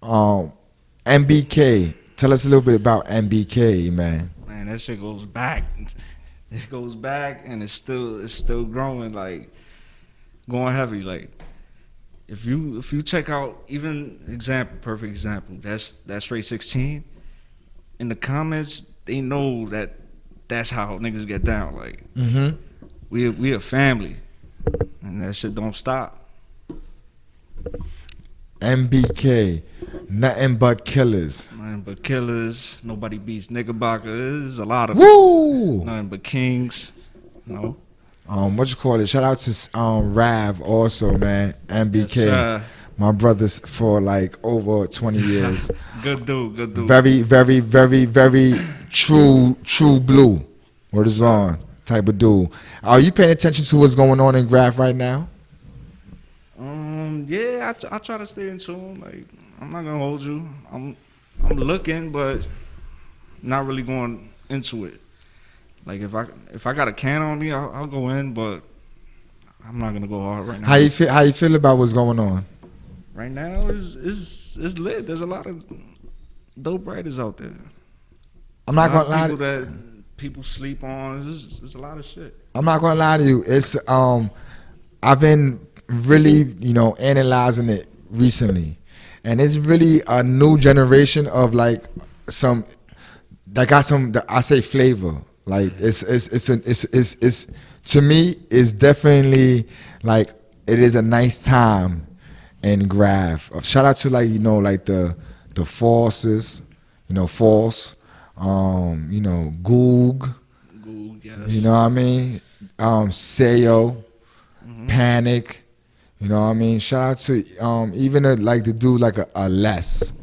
MBK. Tell us a little bit about MBK, man. Man, that shit goes back. It goes back, and it's still growing. Like going heavy. Like if you check out perfect example. That's Ray 16. In the comments, they know that's how niggas get down. Like we a family, and that shit don't stop. MBK, nothing but killers. Nothing but killers. Nobody beats Knickerbocker. There's a lot of Woo! Nothing but kings. You know. What you call it? Shout out to Rav also, man. MBK, yes, my brothers for like over 20 years. Good dude. Very, very, very, very true blue. Word is on type of dude. Are you paying attention to what's going on in Graph right now? Yeah, I try to stay in tune. Like I'm not gonna hold you. I'm looking, but not really going into it. Like if I got a can on me, I'll go in, but I'm not gonna go hard right now. How you feel about what's going on? Right now is lit. There's a lot of dope writers out there. I'm not gonna lie. People that people sleep on. There's a lot of shit. I'm not gonna lie to you. It's I've been really analyzing it recently, and it's really a new generation of like some that got some I say flavor. Like it's to me it's definitely like it is a nice time in graph. Shout out to like like the forces, false, Goog, Yes. you know what I mean, Sayo, Panic, you know what I mean. Shout out to even like the dude like a less.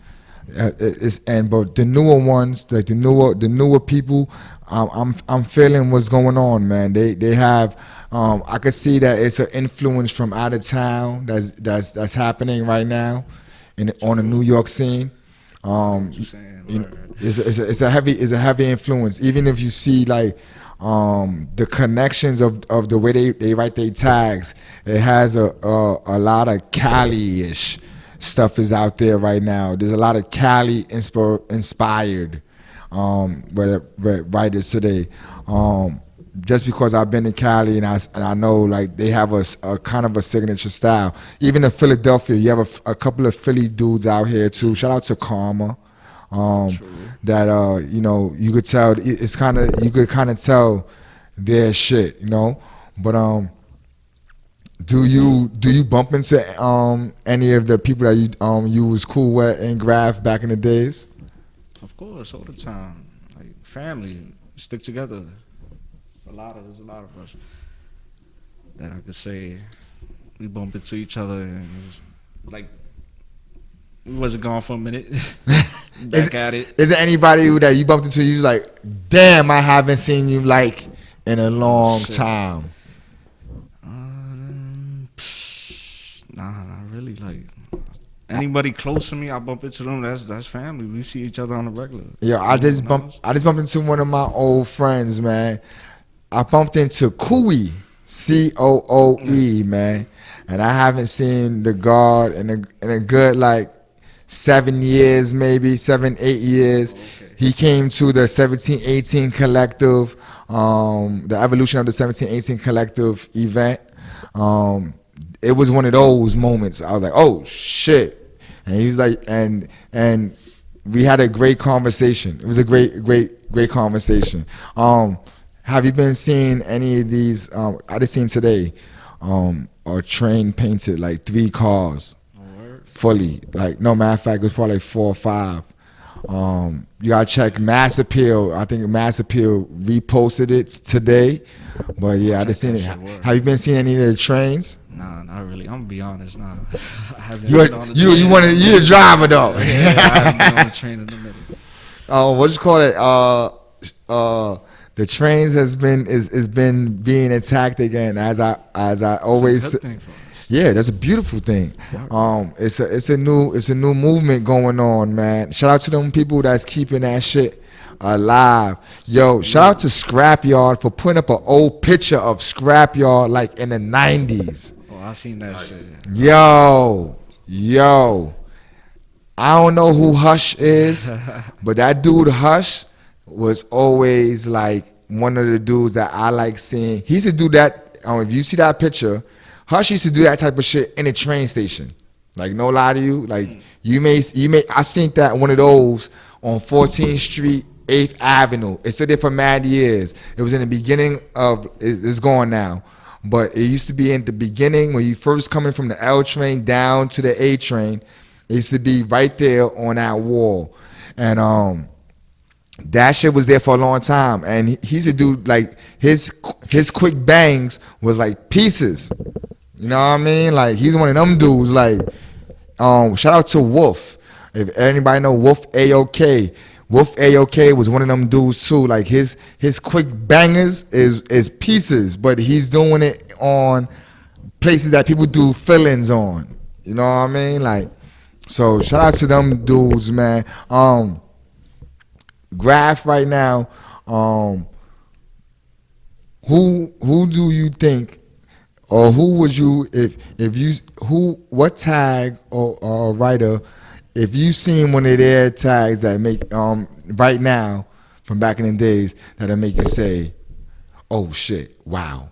But the newer ones, like the newer people, I'm feeling what's going on, man. They have I could see that it's an influence from out of town that's happening right now on the New York scene. It's a heavy influence. Even if you see like the connections of the way they write their tags, it has a lot of Cali-ish stuff is out there right now. There's a lot of Cali inspired writers today. Just because I've been in Cali and I know like they have a kind of a signature style. Even in Philadelphia, you have a couple of Philly dudes out here too. Shout out to Karma. That you could tell it's kind of you could kind of tell their shit, But do you bump into any of the people that you was cool with in Graph back in the days? Of course, all the time. Like family, stick together. There's a lot of us that I could say we bump into each other and it's like we wasn't gone for a minute. Back at it. Is there anybody that you bumped into you was like, damn, I haven't seen you like in a long time? Nah, not really. Like anybody close to me, I bump into them. That's family. We see each other on a regular. Yeah, I just bumped into one of my old friends, man. I bumped into Cooey, Cooe, man, and I haven't seen the God in a good like 7 years, maybe 7-8 years. Okay. He came to the 1718 Collective, the evolution of the 1718 Collective event. It was one of those moments. I was like, oh shit. And he was like, and we had a great conversation. It was a great conversation. Have you been seeing any of these? I just seen today, a train painted like 3 cars, fully. Like no matter of fact, it was probably like 4 or 5. You gotta check Mass Appeal. I think Mass Appeal reposted it today. But yeah, I just seen it. Have you been seeing any of the trains? Nah, not really. I'm gonna be honest. Nah, I haven't. You're a driver though. Yeah, I haven't been on the train in a minute. What you call it? The trains has been being attacked again, as I always say. Yeah, that's a beautiful thing. It's a new movement going on, man. Shout out to them people that's keeping that shit alive. Yo, shout out to Scrapyard for putting up an old picture of Scrapyard like in the 90s. Oh, I seen that shit. Yo. I don't know who Hush is, but that dude Hush was always like one of the dudes that I like seeing. He used to do that. If you see that picture, Hush used to do that type of shit in a train station. Like no lie to you, like you may I seen that one of those on 14th Street, 8th Avenue. It stood there for mad years. It was in the beginning of it's gone now, but it used to be in the beginning when you first coming from the L train down to the A train. It used to be right there on that wall, and that shit was there for a long time. And he's a dude like his quick bangs was like pieces. You know what I mean? Like he's one of them dudes. Like shout out to Wolf. If anybody know Wolf AOK, Wolf AOK was one of them dudes too. Like his quick bangers is pieces, but he's doing it on places that people do fill-ins on. You know what I mean? Like, so shout out to them dudes, man. Graph right now. Who do you think? or who would you if you what tag or writer if you seen one of their tags that make right now from back in the days that'll make you say, oh shit, wow,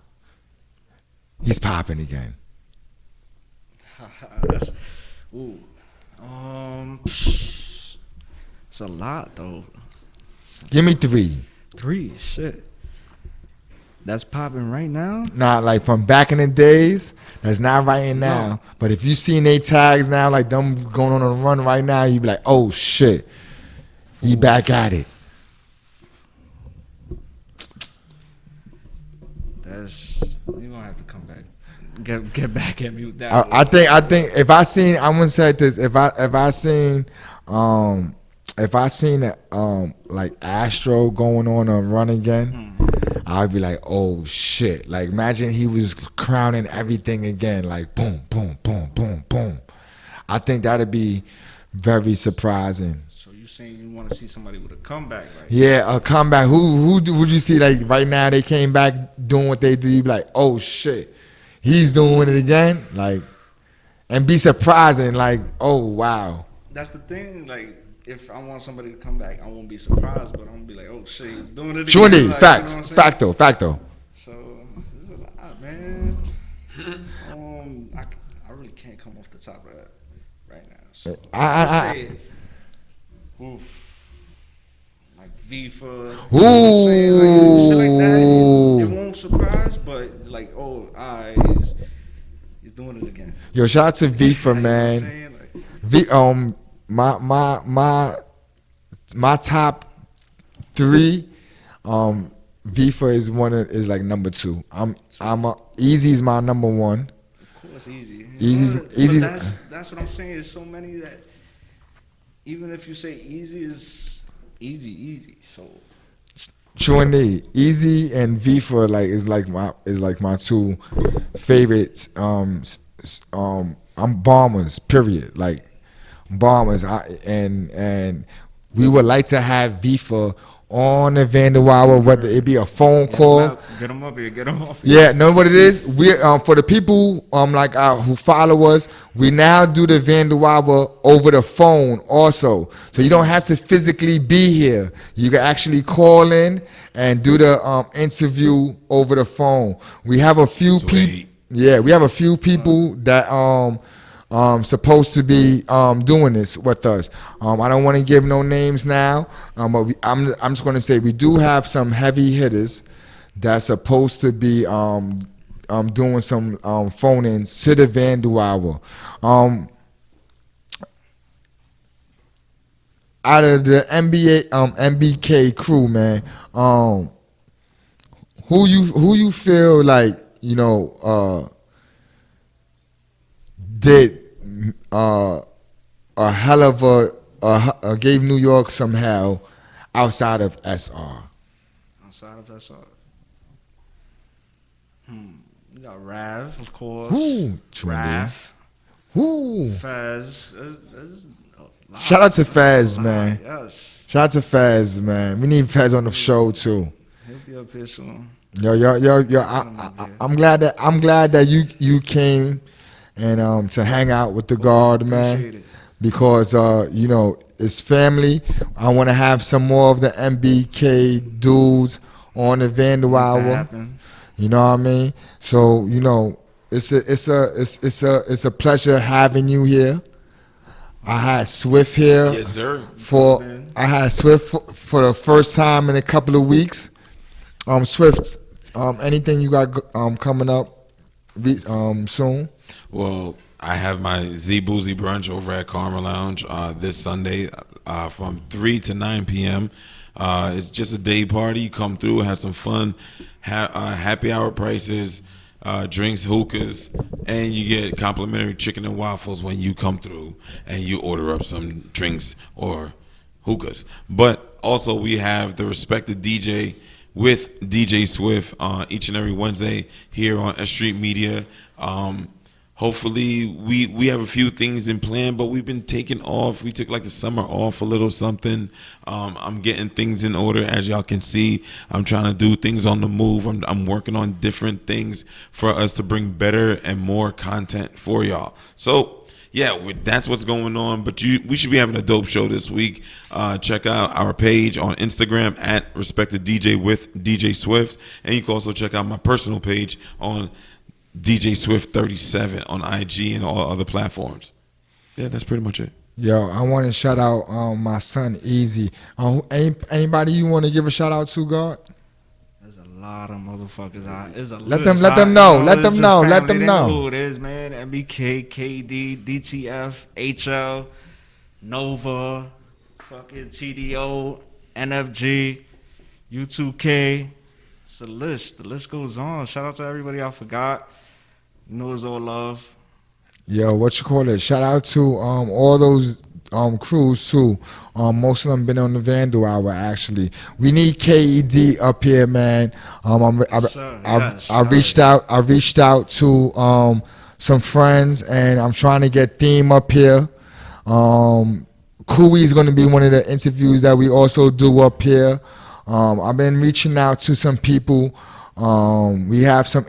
he's popping again. That's, ooh, it's a lot though. Give me three. Three, shit. That's popping right now. Not like from back in the days. That's not right now. No. But if you seen they tags now, like them going on a run right now, you be like, oh shit, he back at it. That's you gonna have to come back. Get back at me with that. I think if I seen, I'm gonna say this. If I seen like Astro going on a run again, I'd be like, oh shit. Like imagine he was crowning everything again, like boom, boom, boom, boom, boom. I think that'd be very surprising. So you saying you want to see somebody with a comeback, right? Yeah, a comeback. Who would you see like right now? They came back doing what they do. You be like, oh shit, he's doing it again. Like, and be surprising. Like, oh wow. That's the thing. Like, if I want somebody to come back, I won't be surprised, but I'm gonna be like, oh shit, he's doing it True again. indeed. Like, Facts. you know what I'm saying? Facto. So there's a lot, man. I really can't come off the top of that right now. So I say it. Oof. Like FIFA. Ooh. You know what I'm saying? Like, shit like that. It won't surprise, but like, oh, he's doing it again. Yo, shout out to Vifa, You know what I'm man. saying? Like, My top three, Vifa is like number two. Easy's my number one. of course, easy. Easy's But that's what I'm saying. There's so many that even if you say easy is easy. So true indeed. Easy and Vifa is like my two favorites. I'm bombers. Period. Like bombers. And we would like to have Vifa on the Vandal Hour, whether it be a phone call. Get them up here. Yeah, know what it is? We for the people who follow us, we now do the Vandal Hour over the phone also. So you don't have to physically be here. You can actually call in and do the interview over the phone. We have a few people. Yeah, we have a few people that supposed to be doing this with us. I don't want to give no names now, but I'm just going to say we do have some heavy hitters that's supposed to be doing some phone-ins to the Vandal Hour. Out of the MBK crew, man, who you feel like did a hell of a gave New York some hell outside of SR? Outside of SR. You got Rav, of course. Who? Rav. Who? Fez. There's a lot. Shout out to Fez, man. Yes. Shout out to Fez, man. We need Fez on the show too. He'll be up here soon. Yo. I'm glad that you came and to hang out with the guard, man. Appreciate it. Because it's family. I want to have some more of the MBK dudes on the Vandal Hour. You know what I mean? So it's a pleasure having you here. I had Swift here. Yes, sir. I had Swift for the first time in a couple of weeks. Swift, anything you got coming up soon? Well, I have my Z Boozy brunch over at Karma Lounge this Sunday from 3 to 9 p.m. It's just a day party. Come through, have some fun. Happy hour prices, drinks, hookahs, and you get complimentary chicken and waffles when you come through and you order up some drinks or hookahs. But also we have the Respected DJ with DJ Swift each and every Wednesday here on S.STREET Media. Hopefully, we have a few things in plan, but we've been taking off. We took like the summer off, a little something. I'm getting things in order, as y'all can see. I'm trying to do things on the move. I'm working on different things for us to bring better and more content for y'all. So yeah, that's what's going on. But we should be having a dope show this week. Check out our page on Instagram at Respected DJ with DJ Swift, and you can also check out my personal page on DJ Swift 37 on IG and all other platforms. Yeah, that's pretty much it. Yo, I want to shout out my son Easy. Anybody you want to give a shout out to, God? There's a lot of motherfuckers out. There's a Let list. them know. Let It's them just know. Let family. them They know. who it is, man. MBK, KD, DTF, HL, Nova, fucking TDO, NFG, U2K. It's a list. The list goes on. Shout out to everybody I forgot. You know it's all love. Yo, what you call it? Shout out to all those crews too. Most of them been on the Vandal Hour actually. We need KED up here, man. I reached out. I reached out to some friends, and I'm trying to get Theme up here. Kui is going to be one of the interviews that we also do up here. I've been reaching out to some people. We have some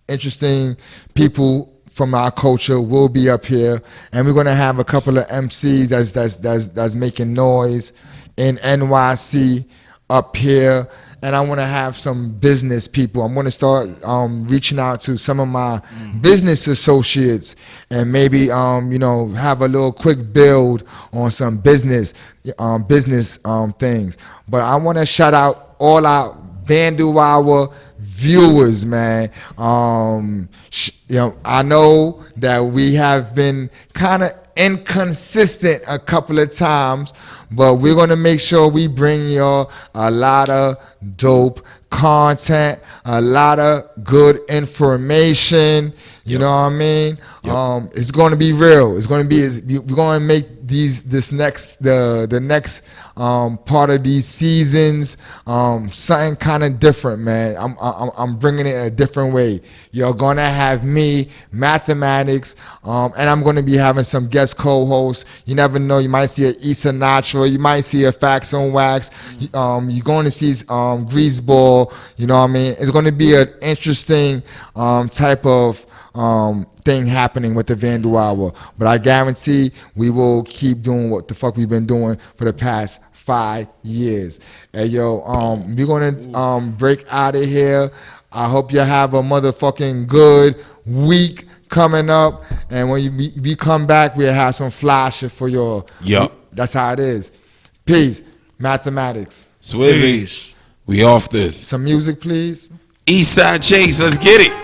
interesting people from our culture will be up here, and we're gonna have a couple of MCs that's making noise in NYC up here. And I want to have some business people. I'm going to start reaching out to some of my business associates, and maybe have a little quick build on some business things. But I want to shout out all our Vandal Hour viewers, man. I know that we have been kind of inconsistent a couple of times, but we're going to make sure we bring y'all a lot of dope content, a lot of good information. You know what I mean? Yep. It's going to be real. It's going to be. We're going to make the next part of these seasons something kind of different, man. I'm bringing it a different way. You're going to have me, Mathematics, and I'm going to be having some guest co-hosts. You never know. You might see an Issa Natural. You might see a Facts on Wax. You're going to see Greaseball. You know what I mean? It's going to be an interesting type of thing happening with the Vandal Hour. But I guarantee we will keep doing what the fuck we've been doing for the past 5 years. Hey, yo, we're going to break out of here. I hope you have a motherfucking good week coming up. And when we come back, we'll have some flashes for your... Yep. That's how it is. Peace. Mathematics. Swizzy, we off this. Some music, please. Eastside Chase, let's get it.